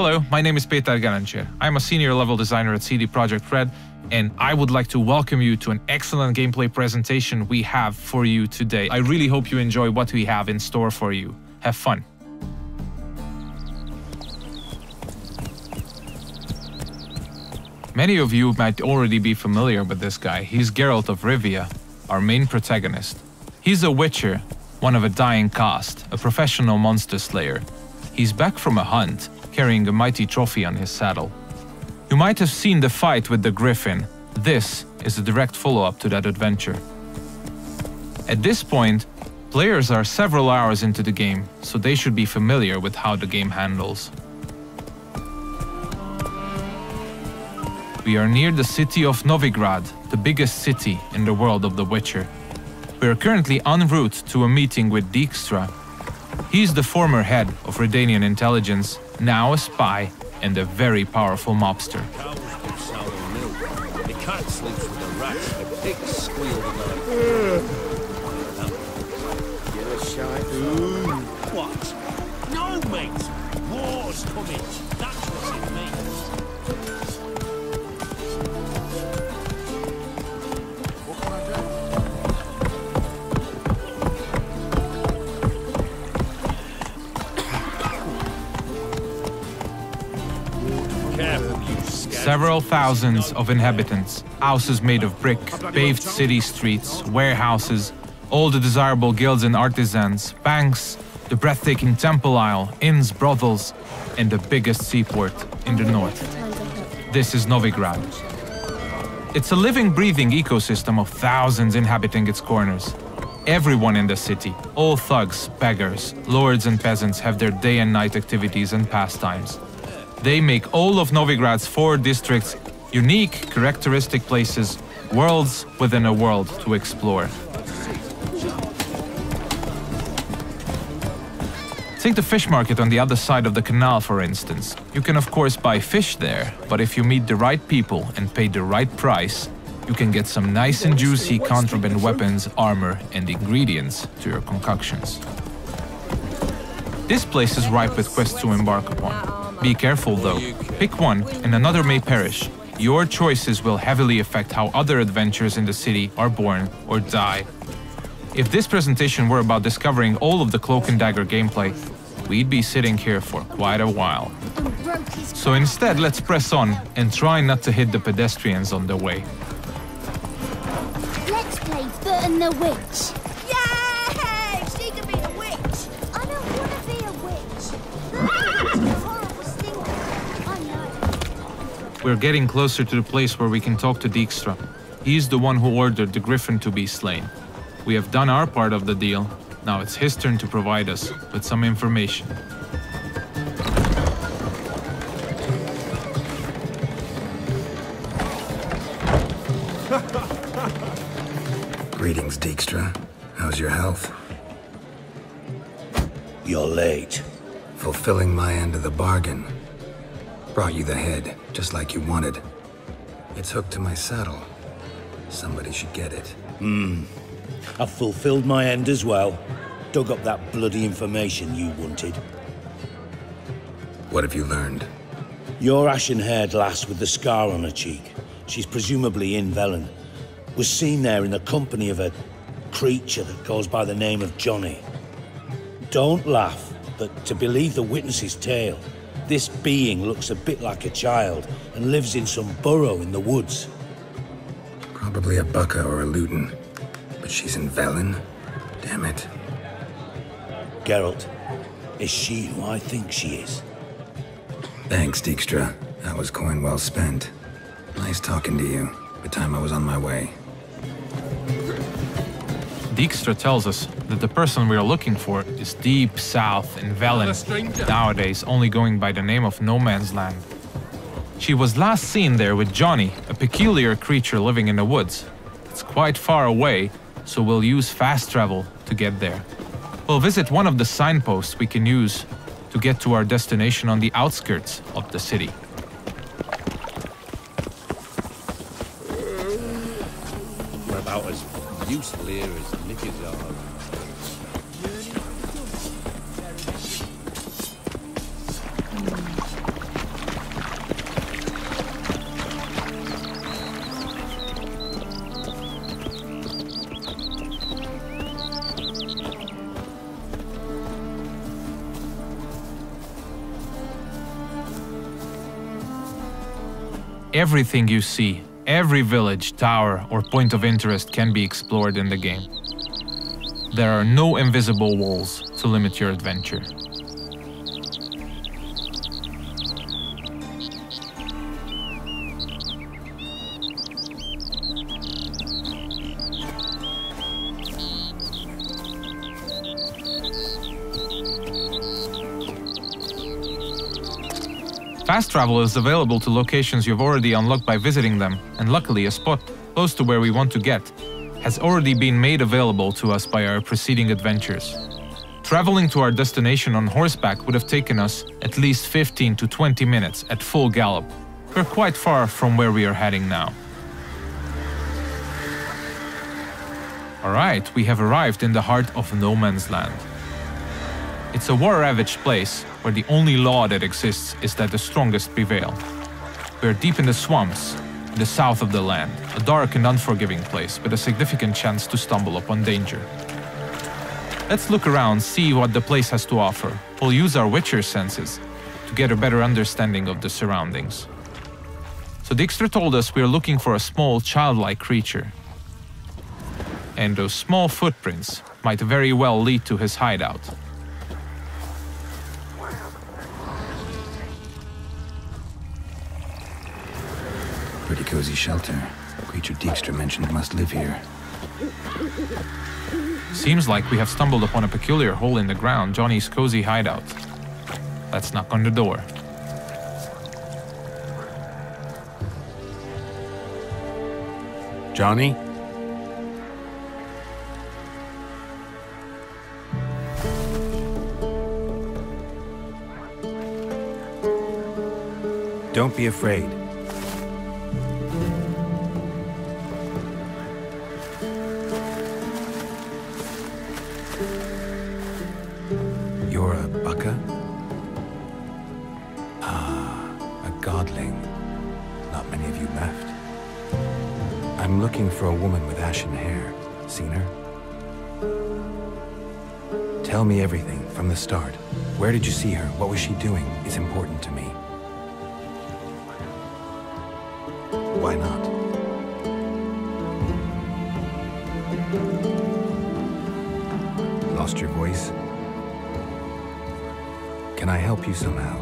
Hello, my name is Petar Garancher. I'm a senior level designer at CD Projekt Red, and I would like to welcome you to an excellent gameplay presentation we have for you today. I really hope you enjoy what we have in store for you. Have fun. Many of you might already be familiar with this guy. He's Geralt of Rivia, our main protagonist. He's a witcher, one of a dying caste, a professional monster slayer. He's back from a hunt, carrying a mighty trophy on his saddle. You might have seen the fight with the Griffin. This is a direct follow-up to that adventure. At this point, players are several hours into the game, so they should be familiar with how the game handles. We are near the city of Novigrad, the biggest city in the world of The Witcher. We are currently en route to a meeting with Dijkstra. He's the former head of Redanian intelligence, now a spy and a very powerful mobster. Cows give sour milk. The cat sleeps with the rats. The pigs squeal the night. You're a shy. What? No, mate. War's coming. That's what it means. What can I do? Careful, you scout. Several thousands of inhabitants, houses made of brick, paved city streets, warehouses, all the desirable guilds and artisans, banks, the breathtaking temple isle, inns, brothels, and the biggest seaport in the north. This is Novigrad. It's a living, breathing ecosystem of thousands inhabiting its corners. Everyone in the city, all thugs, beggars, lords and peasants have their day and night activities and pastimes. They make all of Novigrad's 4 districts unique, characteristic places, worlds within a world to explore. Take the fish market on the other side of the canal, for instance. You can of course buy fish there, but if you meet the right people and pay the right price, you can get some nice and juicy contraband weapons, armor, and ingredients to your concoctions. This place is ripe with quests to embark upon. Be careful though, pick one and another may perish. Your choices will heavily affect how other adventures in the city are born or die. If this presentation were about discovering all of the Cloak and Dagger gameplay, we'd be sitting here for quite a while. So instead, let's press on and try not to hit the pedestrians on the way. Let's play Foot and the Witch. Yay! She can be a witch! I don't want to be a witch. The horrible stinker. I know. We're getting closer to the place where we can talk to Dijkstra. He's the one who ordered the Griffin to be slain. We have done our part of the deal. Now it's his turn to provide us with some information. Greetings, Dijkstra. How's your health? You're late. Fulfilling my end of the bargain. Brought you the head, just like you wanted. It's hooked to my saddle. Somebody should get it. I've fulfilled my end as well. Dug up that bloody information you wanted. What have you learned? Your ashen-haired lass with the scar on her cheek, she's presumably in Velen, was seen there in the company of a creature that goes by the name of Johnny. Don't laugh, but to believe the witness's tale, this being looks a bit like a child and lives in some burrow in the woods. Probably a Bucca or a Luton. But she's in Velen? Damn it. Geralt, is she who I think she is? Thanks, Dijkstra. That was coin well spent. Nice talking to you. The time I was on my way. Dijkstra tells us that the person we are looking for is deep south in Velen, nowadays only going by the name of No Man's Land. She was last seen there with Johnny, a peculiar creature living in the woods. It's quite far away, so we'll use fast travel to get there. We'll visit one of the signposts we can use to get to our destination on the outskirts of the city. We're about as useful here as knickers are. Everything you see, every village, tower, or point of interest can be explored in the game. There are no invisible walls to limit your adventure. Fast travel is available to locations you've already unlocked by visiting them, and luckily a spot close to where we want to get has already been made available to us by our preceding adventures. Traveling to our destination on horseback would have taken us at least 15 to 20 minutes at full gallop. We're quite far from where we are heading now. Alright, we have arrived in the heart of No Man's Land. It's a war-ravaged place where the only law that exists is that the strongest prevail. We are deep in the swamps, in the south of the land, a dark and unforgiving place with a significant chance to stumble upon danger. Let's look around, see what the place has to offer. We'll use our Witcher senses to get a better understanding of the surroundings. So Dijkstra told us we are looking for a small, childlike creature. And those small footprints might very well lead to his hideout. Pretty cozy shelter. The creature Dijkstra mentioned must live here. Seems like we have stumbled upon a peculiar hole in the ground, Johnny's cozy hideout. Let's knock on the door. Johnny? Don't be afraid. You're a Baka? Ah, a godling. Not many of you left. I'm looking for a woman with ashen hair. Seen her? Tell me everything from the start. Where did you see her? What was she doing? It's important to me. Why not? Lost your voice? Can I help you somehow?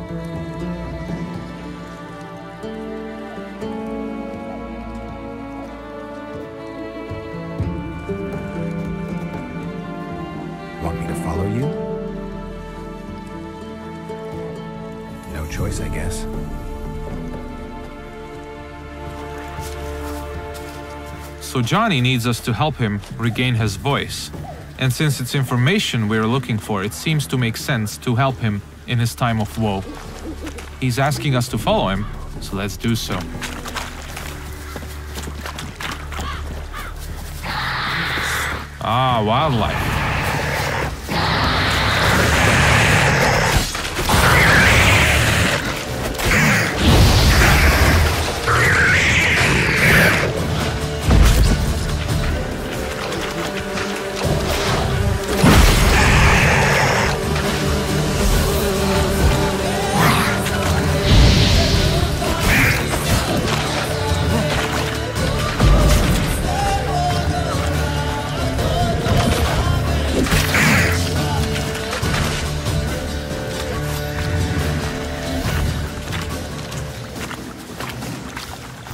Want me to follow you? No choice, I guess. So Johnny needs us to help him regain his voice. And since it's information we're looking for, it seems to make sense to help him in his time of woe. He's asking us to follow him, so let's do so. Ah, wildlife.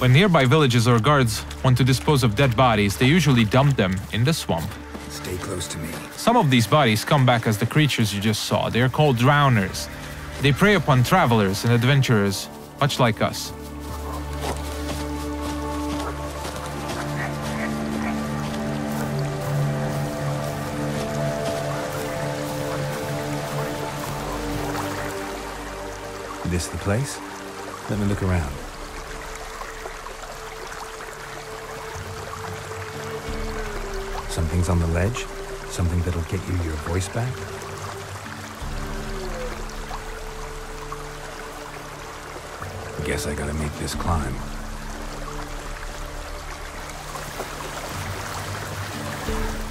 When nearby villages or guards want to dispose of dead bodies, they usually dump them in the swamp. Stay close to me. Some of these bodies come back as the creatures you just saw. They are called drowners. They prey upon travelers and adventurers, much like us. This the place? Let me look around. Something's on the ledge? Something that'll get you your voice back? Guess I gotta make this climb.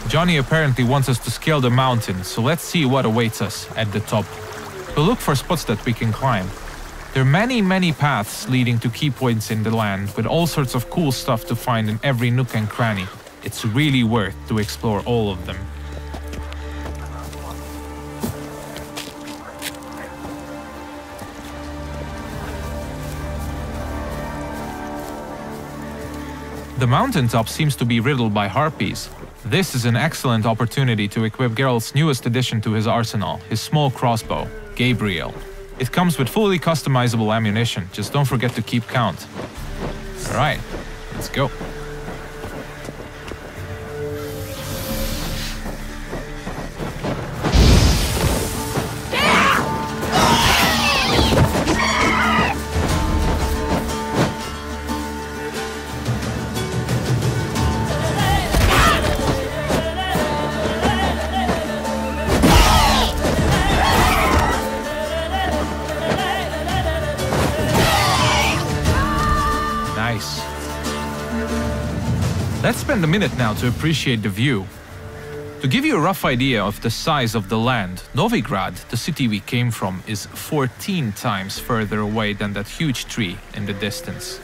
Johnny apparently wants us to scale the mountain, so let's see what awaits us at the top. We'll look for spots that we can climb. There are many paths leading to key points in the land, with all sorts of cool stuff to find in every nook and cranny. It's really worth to explore all of them. The mountaintop seems to be riddled by harpies. This is an excellent opportunity to equip Geralt's newest addition to his arsenal, his small crossbow, Gabriel. It comes with fully customizable ammunition, just don't forget to keep count. Alright, let's go. Let's spend a minute now to appreciate the view. To give you a rough idea of the size of the land, Novigrad, the city we came from, is 14 times further away than that huge tree in the distance.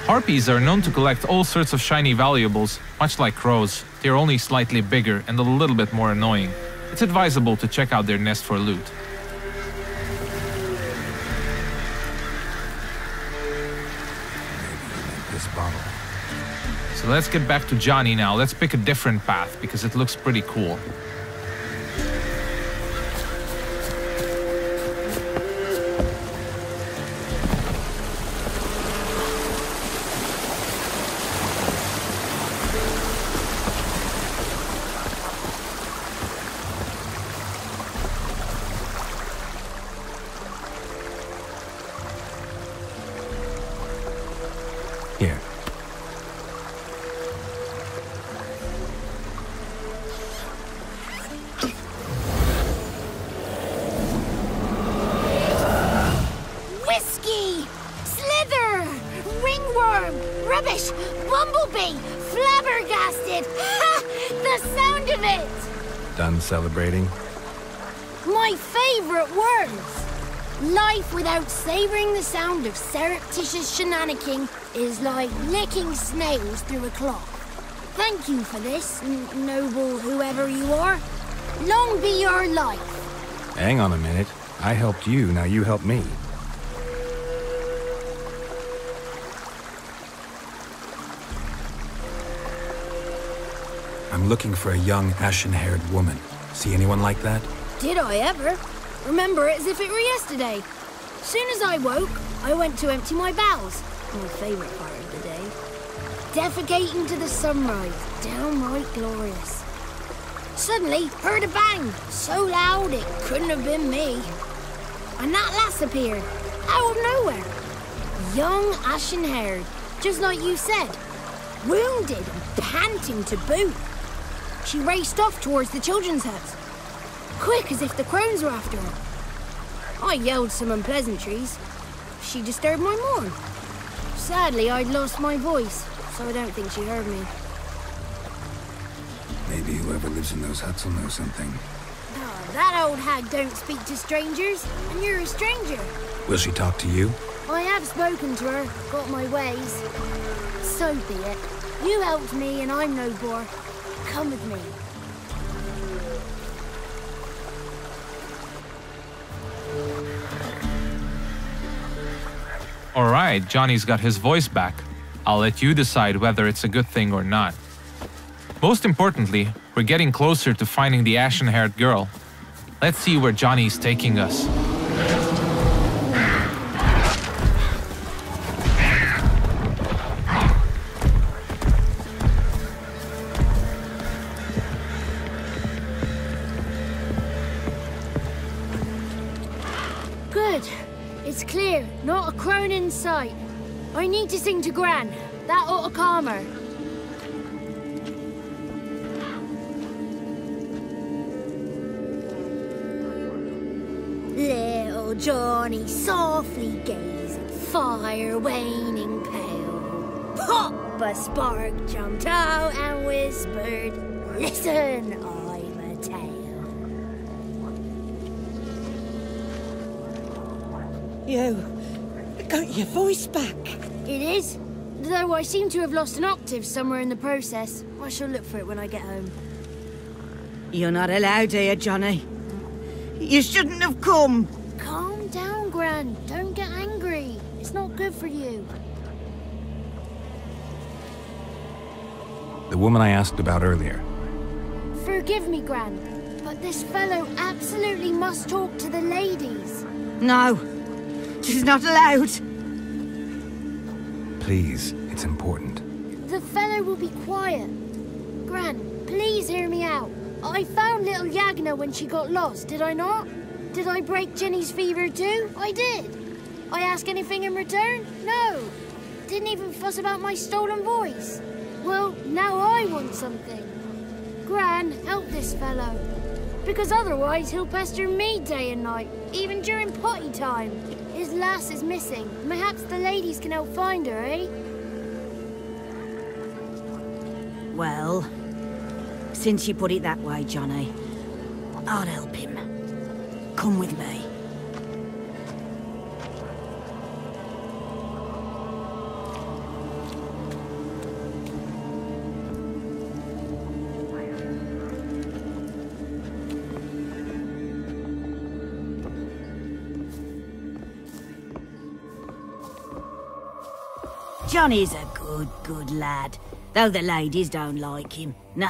Harpies are known to collect all sorts of shiny valuables, much like crows. They're only slightly bigger and a little bit more annoying. It's advisable to check out their nest for loot. This bottle. So let's get back to Johnny now. Let's pick a different path because it looks pretty cool. Here. Whiskey! Slither! Ringworm! Rubbish! Bumblebee! Flabbergasted! Ha! The sound of it! Done celebrating? My favorite words! Life without savoring the sound of surreptitious shenanigans is like licking snails through a cloth. Thank you for this, noble whoever you are. Long be your life. Hang on a minute. I helped you, now you help me. I'm looking for a young, ashen-haired woman. See anyone like that? Did I ever? Remember it as if it were yesterday. Soon as I woke, I went to empty my bowels. My favourite part of the day. Defecating to the sunrise. Downright glorious. Suddenly, heard a bang. So loud it couldn't have been me. And that lass appeared. Out of nowhere. Young, ashen-haired. Just like you said. Wounded and panting to boot. She raced off towards the children's house. Quick as if the crones were after her. I yelled some unpleasantries. She disturbed my morn. Sadly, I'd lost my voice, so I don't think she heard me. Maybe whoever lives in those huts will know something. Oh, that old hag don't speak to strangers, and you're a stranger. Will she talk to you? I have spoken to her, got my ways. So be it. You helped me, and I'm no bore. Come with me. Alright, Johnny's got his voice back. I'll let you decide whether it's a good thing or not. Most importantly, we're getting closer to finding the ashen-haired girl. Let's see where Johnny's taking us. Good. It's clear. Not a crone in sight. I need to sing to Gran. That ought to calm her. Little Johnny softly gazed, fire waning pale. Pop! A spark jumped out and whispered, "Listen, I've a tale." You got your voice back. It is. Though I seem to have lost an octave somewhere in the process. I shall look for it when I get home. You're not allowed here, Johnny. You shouldn't have come. Calm down, Gran. Don't get angry. It's not good for you. The woman I asked about earlier. Forgive me, Gran, but this fellow absolutely must talk to the ladies. No, she's not allowed. Please, it's important. The fellow will be quiet. Gran, please hear me out. I found little Yagna when she got lost, did I not? Did I break Jenny's fever too? I did. I ask anything in return? No. Didn't even fuss about my stolen voice. Well, now I want something. Gran, help this fellow. Because otherwise he'll pester me day and night, even during potty time. His lass is missing. Perhaps the ladies can help find her, eh? Well, since you put it that way, Johnny, I'll help him. Come with me. Johnny's a good lad, though the ladies don't like him. No,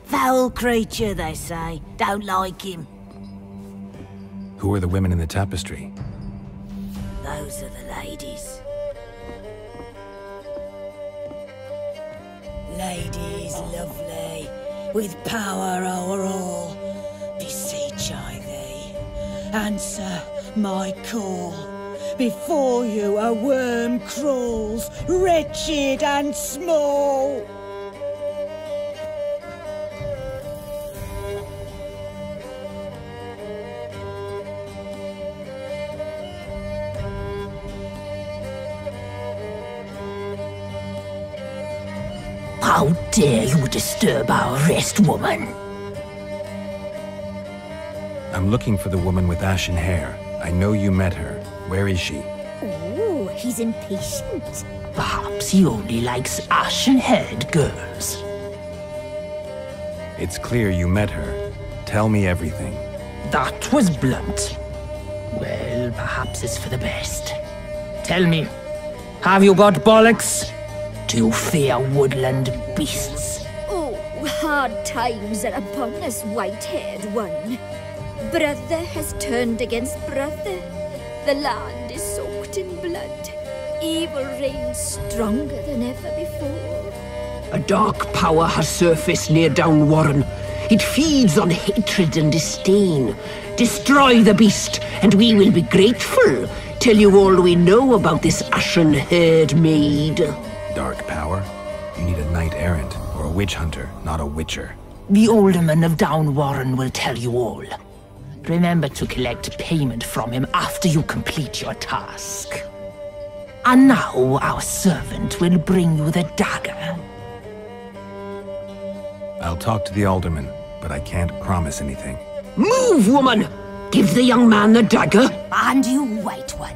foul creature, they say. Don't like him. Who are the women in the tapestry? Those are the ladies. Ladies lovely, with power o'er all, beseech I thee, answer my call. Before you a worm crawls, wretched and small. How dare you disturb our rest, woman? I'm looking for the woman with ashen hair. I know you met her. Where is she? Oh, he's impatient. Perhaps he only likes ashen-haired girls. It's clear you met her. Tell me everything. That was blunt. Well, perhaps it's for the best. Tell me, have you got bollocks? Do you fear woodland beasts? Oh, hard times are upon us, white-haired one. Brother has turned against brother. The land is soaked in blood. Evil reigns stronger than ever before. A dark power has surfaced near Downwarren. It feeds on hatred and disdain. Destroy the beast, and we will be grateful. Tell you all we know about this ashen-haired maid. Dark power? You need a knight-errant, or a witch-hunter, not a witcher. The alderman of Downwarren will tell you all. Remember to collect payment from him after you complete your task. And now our servant will bring you the dagger. I'll talk to the alderman, but I can't promise anything. Move, woman! Give the young man the dagger. And you, white one,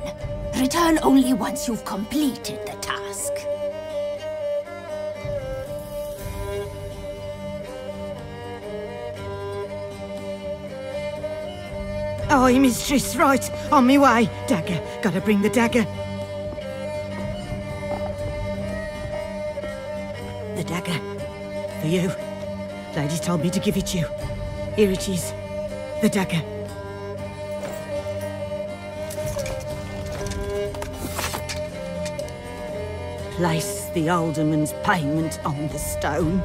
return only once you've completed the task. Aye, mistress, right. On me way. Dagger. Gotta bring the dagger. The dagger. For you. Ladies told me to give it you. Here it is. The dagger. Place the alderman's payment on the stone.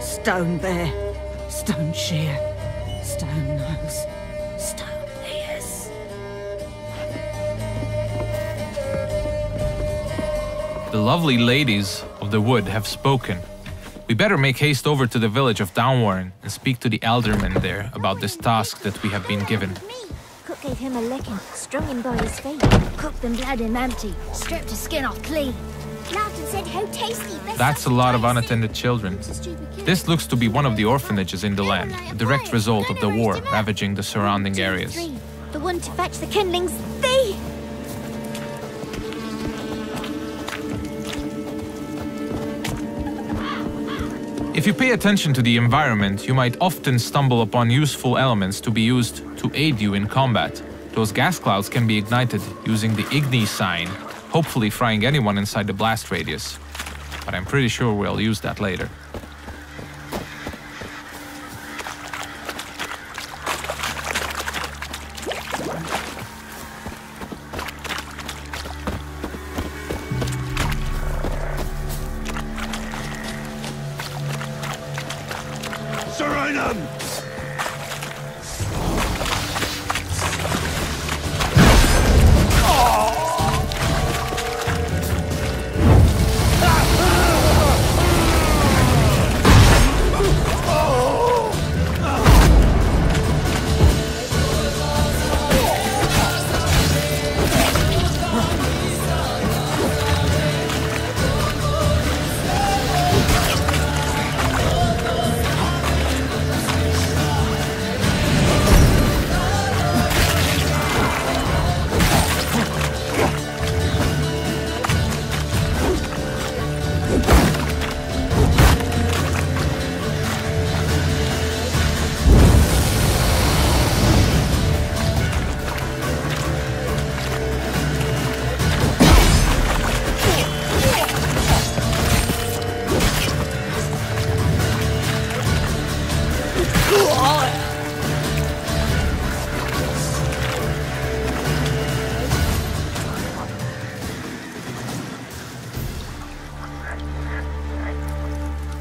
Stone there. Stone shear. Stone nose, stone ears. The lovely ladies of the wood have spoken. We better make haste over to the village of Downwarren and speak to the alderman there about this task that we have been given. Cook gave him a licking, strung him by his feet. Cooked and bled him empty, stripped his skin off clean. Laughed and said how tasty. That's a lot of unattended children. This looks to be one of the orphanages in the land, a direct result of the war ravaging the surrounding areas. The one to fetch the kindlings, they... If you pay attention to the environment, you might often stumble upon useful elements to be used to aid you in combat. Those gas clouds can be ignited using the Igni sign, hopefully frying anyone inside the blast radius. But I'm pretty sure we'll use that later.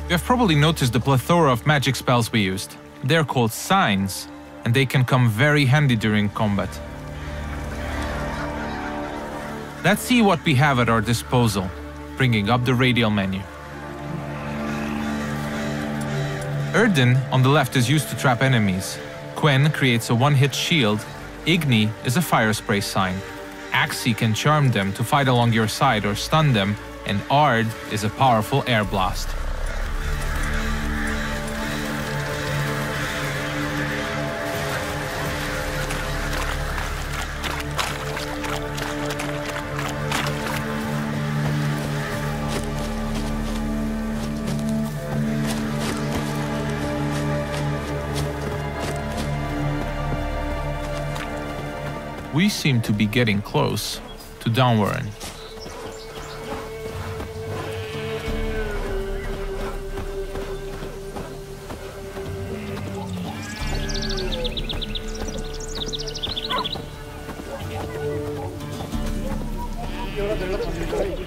You have probably noticed the plethora of magic spells we used. They're called signs, and they can come very handy during combat. Let's see what we have at our disposal, bringing up the radial menu. Erdin on the left is used to trap enemies. Quen creates a one-hit shield. Igni is a fire spray sign. Axii can charm them to fight along your side or stun them, and Ard is a powerful air blast. We seem to be getting close to Downwarren.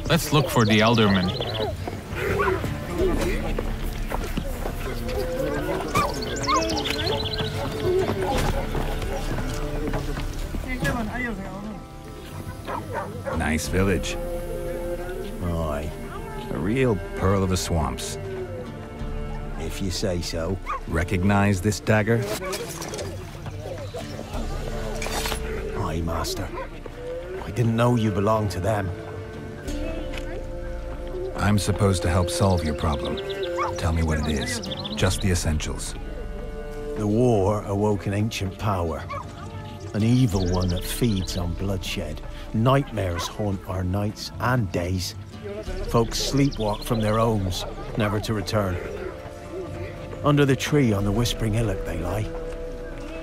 Let's look for the Elderman. Nice village. Aye, A real pearl of the swamps. if you say so. Recognize this dagger? Aye, Master. I didn't know you belonged to them. I'm supposed to help solve your problem. Tell me what it is. Just the essentials. The war awoke an ancient power. An evil one that feeds on bloodshed. Nightmares haunt our nights and days. Folks sleepwalk from their homes, never to return. Under the tree on the Whispering Hillock they lie.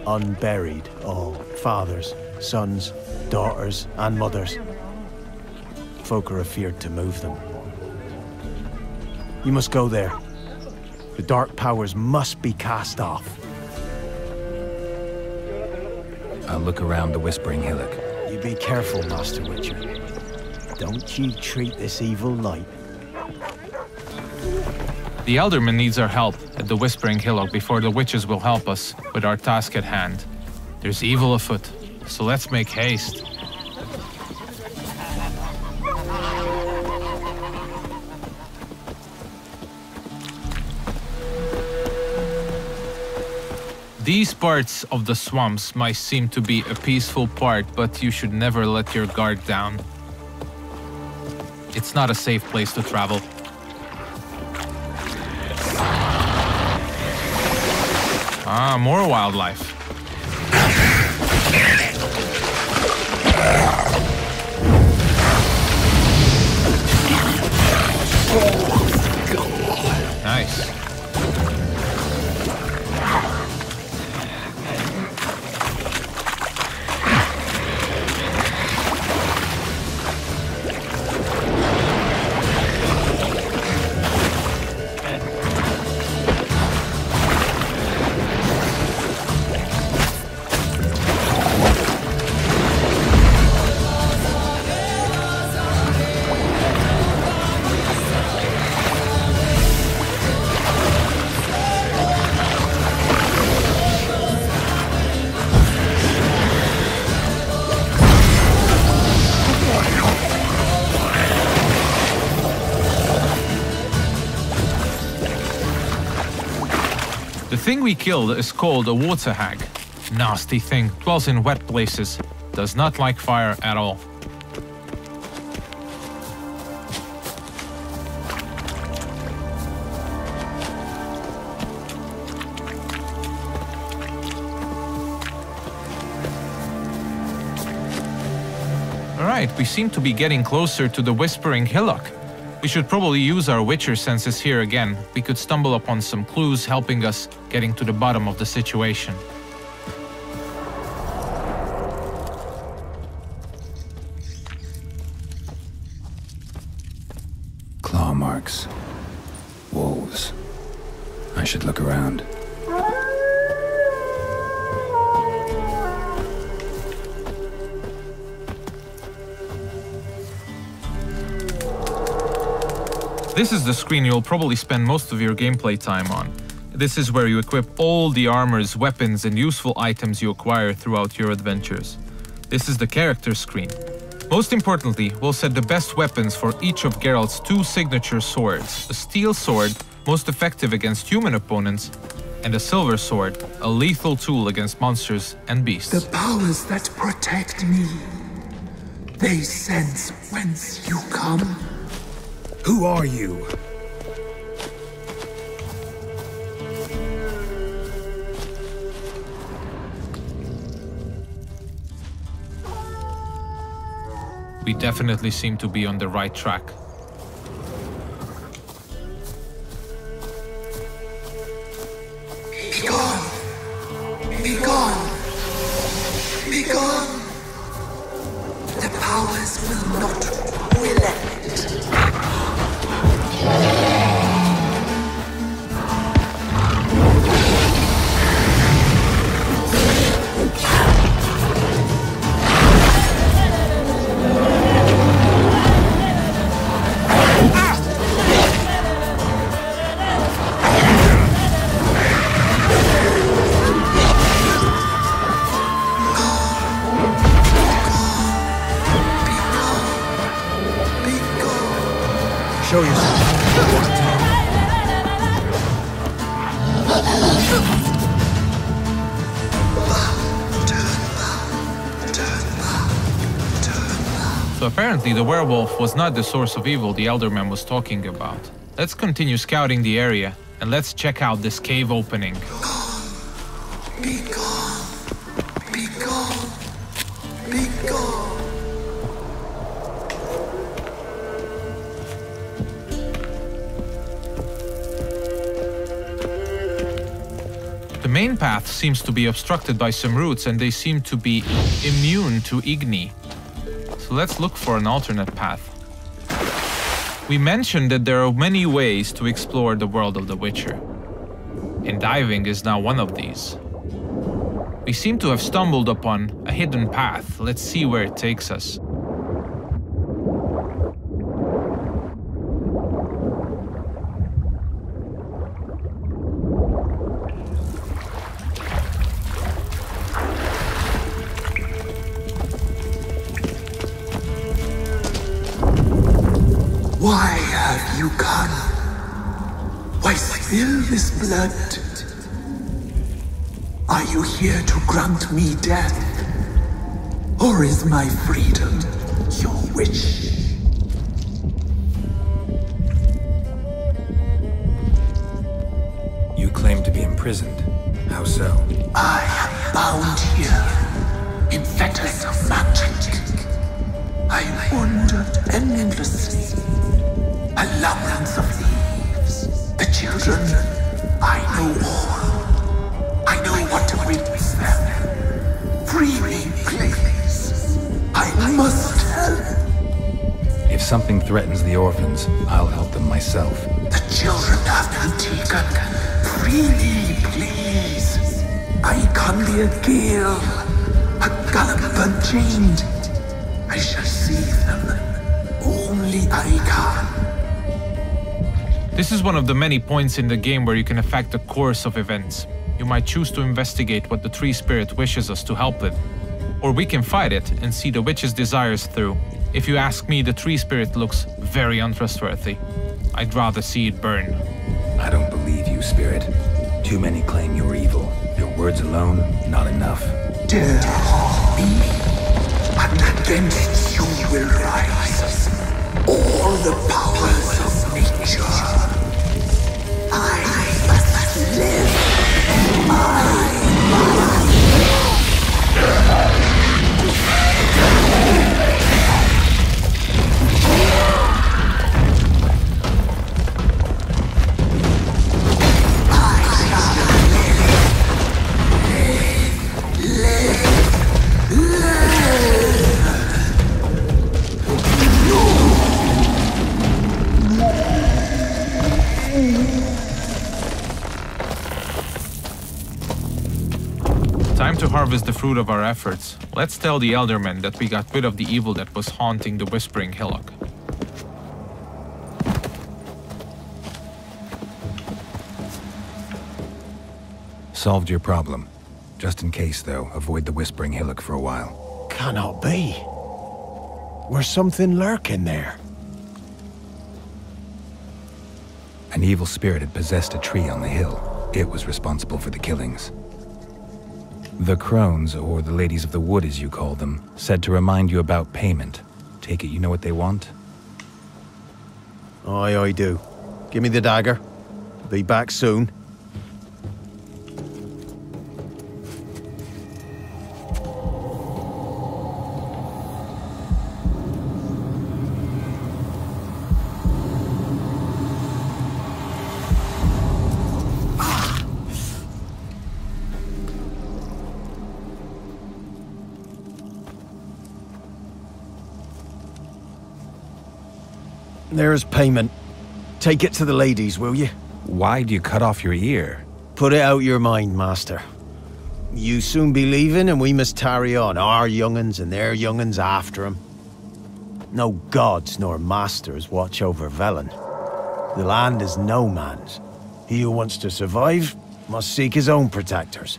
Unburied, all. Fathers, sons, daughters, and mothers. Folk are afeard to move them. You must go there. The dark powers must be cast off. I'll look around the Whispering Hillock. You be careful, Master Witcher. Don't you treat this evil light. The Elderman needs our help at the Whispering Hillock before the witches will help us with our task at hand. There's evil afoot, so let's make haste. These parts of the swamps might seem to be a peaceful part, but you should never let your guard down. It's not a safe place to travel. Ah, more wildlife. Nice. The thing we killed is called a water hag. Nasty thing, dwells in wet places, does not like fire at all. Alright, we seem to be getting closer to the Whispering Hillock. We should probably use our Witcher senses here again. We could stumble upon some clues helping us getting to the bottom of the situation. Claw marks. Wolves. I should look around. This is the screen you'll probably spend most of your gameplay time on. This is where you equip all the armors, weapons, and useful items you acquire throughout your adventures. This is the character screen. Most importantly, we'll set the best weapons for each of Geralt's 2 signature swords. A steel sword, most effective against human opponents, and a silver sword, a lethal tool against monsters and beasts. The powers that protect me, they sense whence you come. Who are you? We definitely seem to be on the right track. Be gone! Be gone! Be gone! The powers will not relent. Show yourself. So apparently the werewolf was not the source of evil the Elderman was talking about. Let's continue scouting the area, and let's check out this cave opening. Be gone! Be gone! Be gone! The main path seems to be obstructed by some roots, and they seem to be immune to Igni. So let's look for an alternate path. We mentioned that there are many ways to explore the world of The Witcher, and diving is now one of these. We seem to have stumbled upon a hidden path. Let's see where it takes us. Why have you come? Why spill this blood? Are you here to grant me death? Or is my freedom your wish? You claim to be imprisoned. How so? I am bound here in fetters of magic. I wandered endlessly. A labyrinth of leaves. The children, I know all. I know what awaits them. Free me, please. I must help. If something threatens the orphans, I'll help them myself. The children have been taken. Free me, please. I can be a gale, a gallop unchained. I shall save them. Only I can. This is one of the many points in the game where you can affect the course of events. You might choose to investigate what the Tree Spirit wishes us to help with. Or we can fight it and see the witch's desires through. If you ask me, the Tree Spirit looks very untrustworthy. I'd rather see it burn. I don't believe you, Spirit. Too many claim you're evil. Your words alone, not enough. Dare harm me, and against you will rise all the powers of nature. I must live. Time to harvest the fruit of our efforts. Let's tell the Eldermen that we got rid of the evil that was haunting the Whispering Hillock. Solved your problem. Just in case, though, avoid the Whispering Hillock for a while. Cannot be. There's something lurking there. An evil spirit had possessed a tree on the hill. It was responsible for the killings. The Crones, or the Ladies of the Wood as you call them, said to remind you about payment. Take it you know what they want? Aye, I do. Give me the dagger. Be back soon. There's payment. Take it to the ladies, will you? Why'd you cut off your ear? Put it out your mind, master. You soon be leaving and we must tarry on, our young'uns and their young'uns after 'em. No gods nor masters watch over Velen. The land is no man's. He who wants to survive must seek his own protectors.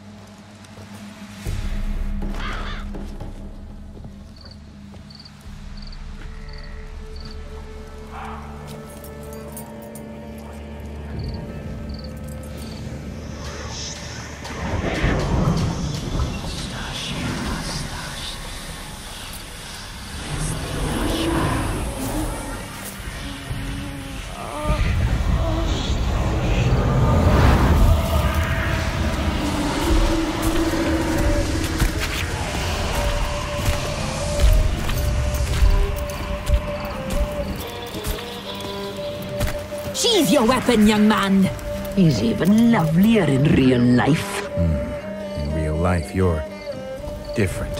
Sheathe your weapon, young man. He's even lovelier in real life. In real life, you're different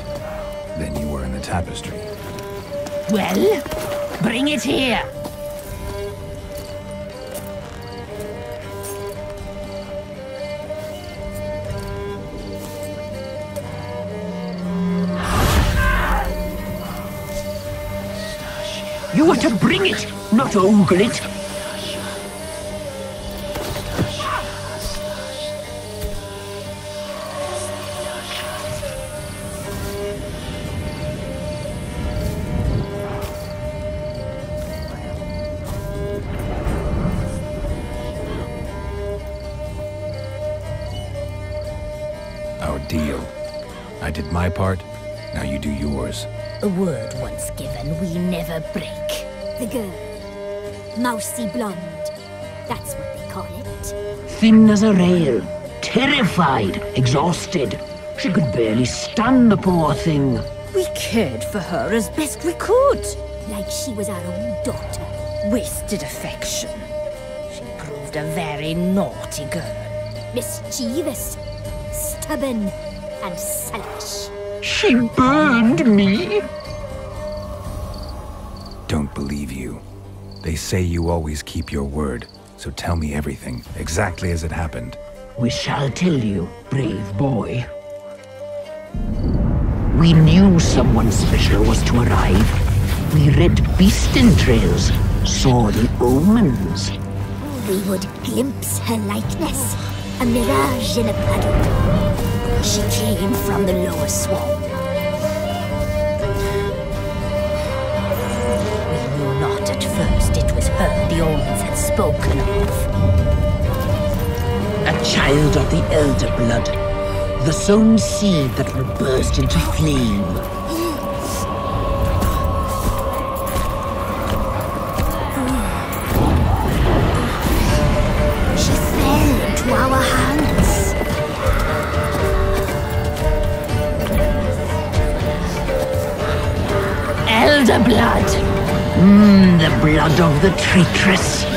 than you were in the tapestry. Well, bring it here. You are to bring it, not ogle it. Our deal. I did my part, now you do yours. A word once given, we never break. The girl. Mousy blonde. That's what they call it. Thin as a rail, terrified, exhausted. She could barely stand, the poor thing. We cared for her as best we could. Like she was our own daughter. Wasted affection. She proved a very naughty girl. Mischievous, stubborn, and selfish. She burned me. Don't believe you. They say you always keep your word, so tell me everything, exactly as it happened. We shall tell you, brave boy. We knew someone special was to arrive. We read beast entrails, saw the omens. We would glimpse her likeness, a mirage in a puddle. She came from the lower swamp. We knew not at first it was her the omens had spoken of. A child of the Elder Blood, the sown seed that will burst into flame. She fell into our hands. Elder Blood! The blood of the traitress.